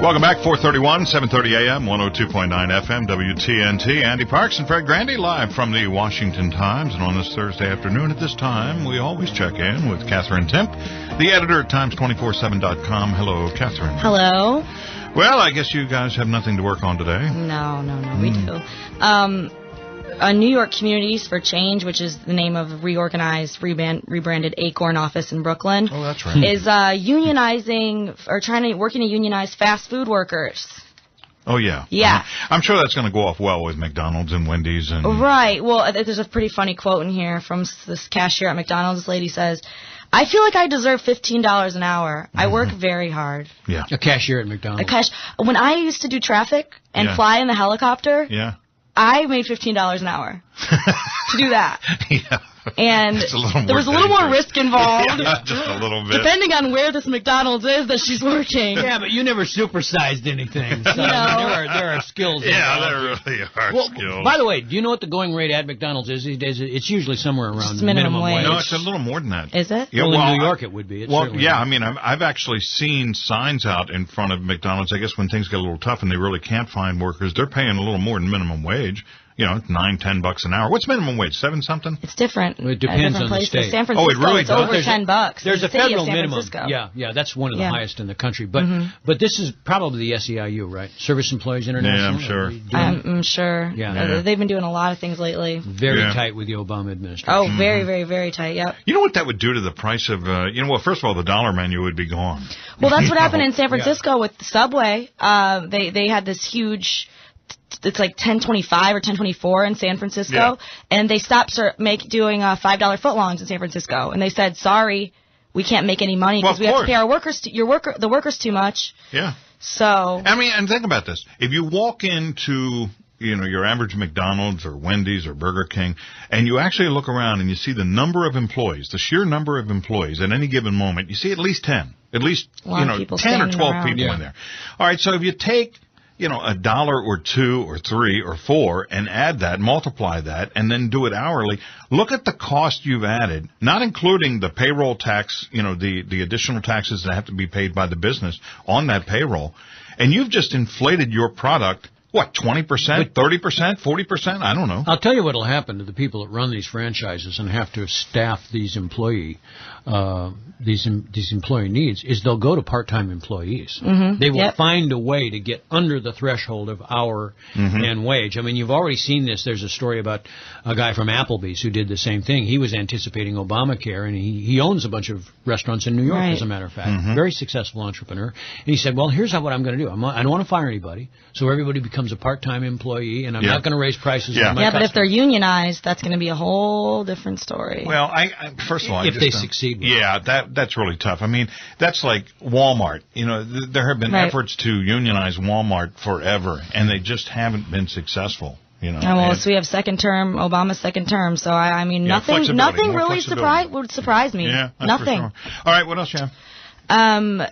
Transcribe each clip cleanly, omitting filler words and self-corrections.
Welcome back, 431, 730 AM, 102.9 FM, WTNT. Andy Parks and Fred Grandy live from the Washington Times. And on this Thursday afternoon at this time, we always check in with Katherine Timpf, the editor at Times247.com. Hello, Katherine. Hello. Well, I guess you guys have nothing to work on today. No, we do. New York Communities for Change, which is the name of a rebranded Acorn office in Brooklyn. Oh, that's right. Is unionizing or working to unionize fast food workers. Oh, yeah. Yeah. I'm sure that's going to go off well with McDonald's and Wendy's. And Right. Well, there's a pretty funny quote in here from this cashier at McDonald's. This lady says, "I feel like I deserve $15 an hour. I work very hard." Yeah. A cashier at McDonald's. When I used to do traffic and fly in the helicopter, I made $15 an hour to do that. Yeah. And there was a little more risk involved. Yeah, just a little bit. Depending on where this McDonald's is that she's working. Yeah, but you never supersized anything. So there are skills involved. Yeah, there really are skills. By the way, do you know what the going rate at McDonald's is these days? It's usually somewhere around just minimum wage. No, it's a little more than that. Is it? Yeah, well, in New York it would be. I mean, I've actually seen signs out in front of McDonald's. I guess when things get a little tough and they really can't find workers, they're paying a little more than minimum wage. You know, $9-10 an hour. What's minimum wage? 7 something? It's different. It depends on the state. San Francisco, it really it's does. over $10. There's a federal minimum. Francisco. Yeah, that's one of the highest in the country. But this is probably the SEIU, right? Service Employees International. Yeah, I'm sure. I'm sure. Yeah. They've been doing a lot of things lately. Very tight with the Obama administration. Oh, very, very, very tight. Yep. You know what that would do to the price of? Well, first of all, the dollar menu would be gone. Well, that's what happened in San Francisco with the subway. They had this huge. It's like 10.25 or 10.24 in San Francisco, and they stopped doing $5 footlongs in San Francisco, and they said, "Sorry, we can't make any money because we have to pay our workers, the workers too much." Yeah. So I mean, and think about this: if you walk into your average McDonald's or Wendy's or Burger King, and you actually look around and you see the number of employees, the sheer number of employees at any given moment, you see at least 10, 10 or 12 people in there. All right, so if you take $1 or $2 or $3 or $4 and add that, multiply that, and then do it hourly. Look at the cost you've added, not including the payroll tax, the additional taxes that have to be paid by the business on that payroll. And you've just inflated your product, 20%, 30%, 40%? I don't know. I'll tell you what will happen to the people that run these franchises and have to staff these employee needs is they'll go to part-time employees. Mm-hmm. They will find a way to get under the threshold of hour and wage. I mean, you've already seen this. There's a story about a guy from Applebee's who did the same thing. He was anticipating Obamacare, and he owns a bunch of restaurants in New York, as a matter of fact. Mm-hmm. Very successful entrepreneur. And he said, well, here's what I'm going to do. I don't want to fire anybody, so everybody becomes a part-time employee, and I'm not going to raise prices. Yeah, but if they're unionized, that's going to be a whole different story. Well, first of all, if they succeed. Yeah, that's really tough. I mean, that's like Walmart. There have been efforts to unionize Walmart forever, and they just haven't been successful. So we have Obama's second term. So I mean, nothing really would surprise me. Yeah, nothing. For sure. All right, what else you have?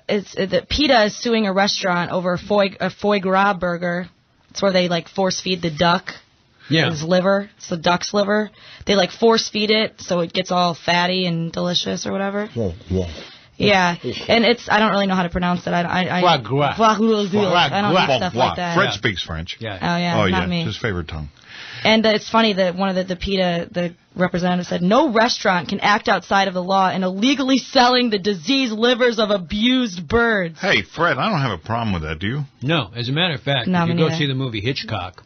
It's that PETA is suing a restaurant over a foie gras burger. It's where they force feed the duck. Yeah. His liver. It's the duck's liver. They force feed it so it gets all fatty and delicious or whatever. Yeah. And I don't really know how to pronounce it. Foie gras. I don't eat stuff like that. Fred speaks French. Yeah. Oh, yeah. Not me. It's his favorite tongue. And it's funny that one of the PETA, the representative said, no restaurant can act outside of the law in illegally selling the diseased livers of abused birds. Hey, Fred, I don't have a problem with that, do you? No. As a matter of fact, if you go see the movie Hitchcock,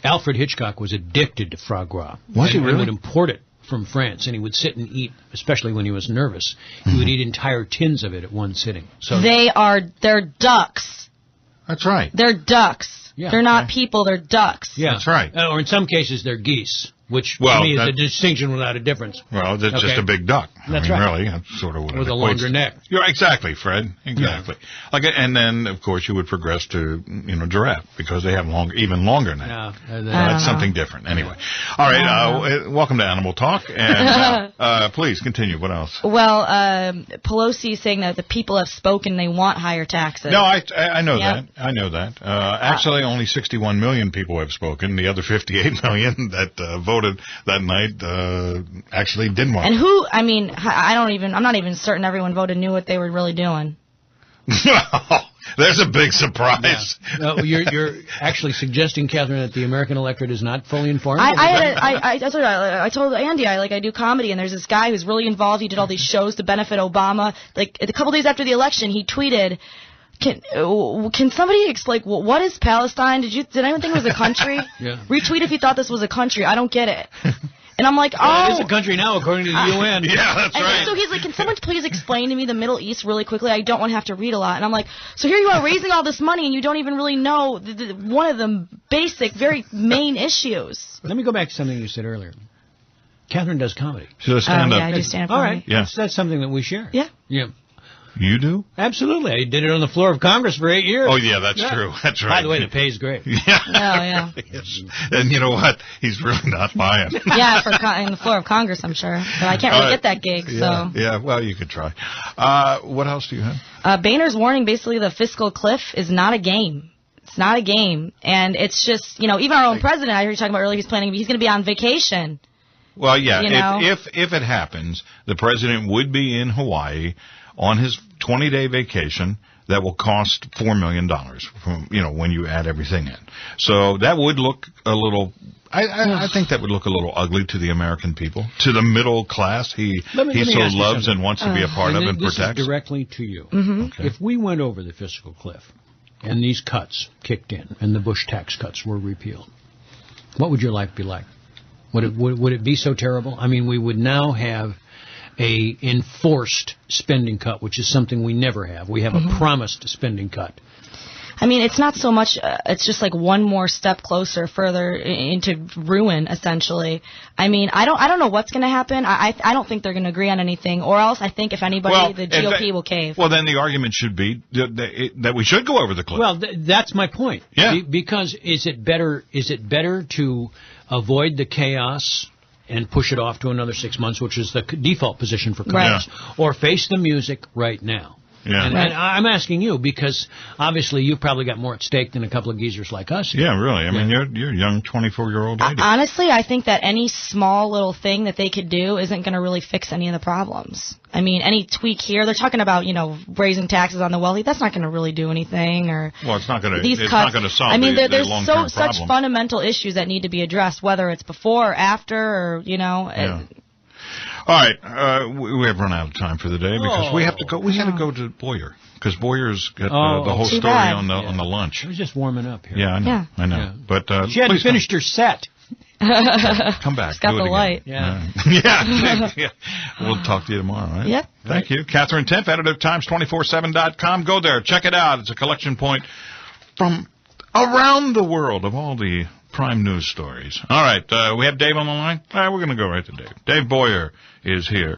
Alfred Hitchcock was addicted to foie gras. Was he really? He would import it from France, and he would sit and eat, especially when he was nervous. He would eat entire tins of it at one sitting. So they're ducks. That's right. They're ducks. Yeah, they're not people, they're ducks. Yeah. That's right. Or in some cases, they're geese. Which, to me, is a distinction without a difference. Well, that's just a big duck. That's right. Really, that's sort of what with a longer neck. You're exactly, Fred. Exactly. Yeah. And then, of course, you would progress to, giraffe, because they have even longer neck. That's something different. Anyway. All right, welcome to Animal Talk. And please, continue. What else? Well, Pelosi is saying that the people have spoken, they want higher taxes. No, I know that. I know that. Actually, only 61 million people have spoken. The other 58 million that voted that night actually didn't want. And I'm not even certain everyone voted knew what they were really doing. There's a big surprise. Yeah. You're actually suggesting, Catherine, that the American electorate is not fully informed? I told Andy, I do comedy, and there's this guy who's really involved. He did all these shows to benefit Obama. Like, a couple days after the election, he tweeted, Can somebody explain what is Palestine? Did anyone think it was a country? Yeah. Retweet if you thought this was a country. I don't get it. And I'm like, well, it is a country now, according to the UN. Yeah, that's right. And so he's like, can someone please explain to me the Middle East really quickly? I don't want to have to read a lot. And I'm like, so here you are raising all this money, and you don't even really know one of the basic, very main issues. Let me go back to something you said earlier. Catherine does comedy. She does stand-up. Yeah, I do stand-up All comedy. right. Yeah. That's something that we share. Yeah. Yeah. You do? Absolutely. I did it on the floor of Congress for 8 years. Oh, yeah, that's true. That's right. By the way, the pay is great. Yeah. Oh, yeah. Yes. And you know what? He's really not buying. Yeah, in the floor of Congress, I'm sure. But I can't really get that gig, yeah. so. Yeah, well, you could try. What else do you have? Boehner's warning, basically, the fiscal cliff is not a game. It's not a game. And it's just, even our own president, I heard you talking about earlier, he's going to be on vacation. Well, yeah, if it happens, the president would be in Hawaii on his 20-day vacation that will cost $4 million from, when you add everything in. So that would look a little, I think that would look a little ugly to the American people, to the middle class he so loves and wants to be a part of and protects. This is directly to you. Mm-hmm. Okay. If we went over the fiscal cliff and these cuts kicked in and the Bush tax cuts were repealed, what would your life be like? Would it be so terrible? I mean, we would now have a enforced spending cut, which is something we never have. We have a promised spending cut. I mean, it's not so much, it's just like one more step closer, further into ruin, essentially. I mean, I don't know what's going to happen. I don't think they're going to agree on anything, or else I think if anybody, the GOP will cave. Well, then the argument should be that we should go over the cliff. Well, that's my point. Yeah. Because is it better to avoid the chaos and push it off to another 6 months, which is the default position for Congress, or face the music right now? Yeah. And I'm asking you because obviously you've probably got more at stake than a couple of geezers like us. Yeah, really. I mean, you're a young 24-year-old lady. Honestly, I think that any small little thing that they could do isn't going to really fix any of the problems. I mean, any tweak here, they're talking about, raising taxes on the wealthy. That's not going to really do anything. Well, it's not going to solve I mean, the there's long-term problem. such fundamental issues that need to be addressed, whether it's before or after, or, Yeah. All right, we have run out of time for the day because we have to go. We got to go to Boyer because Boyer's got the whole story on the lunch. I was just warming up here. Yeah, I know. Yeah. I know. Yeah. But she hadn't finished her set. Come back. It's got do the it light. Again. Yeah. Yeah. We'll talk to you tomorrow, right? Yep. Thank you. Katherine Timpf, editor of Times247.com. Go there. Check it out. It's a collection point from around the world of all the prime news stories. All right. We have Dave on the line. All right, we're going to go right to Dave. Dave Boyer is here.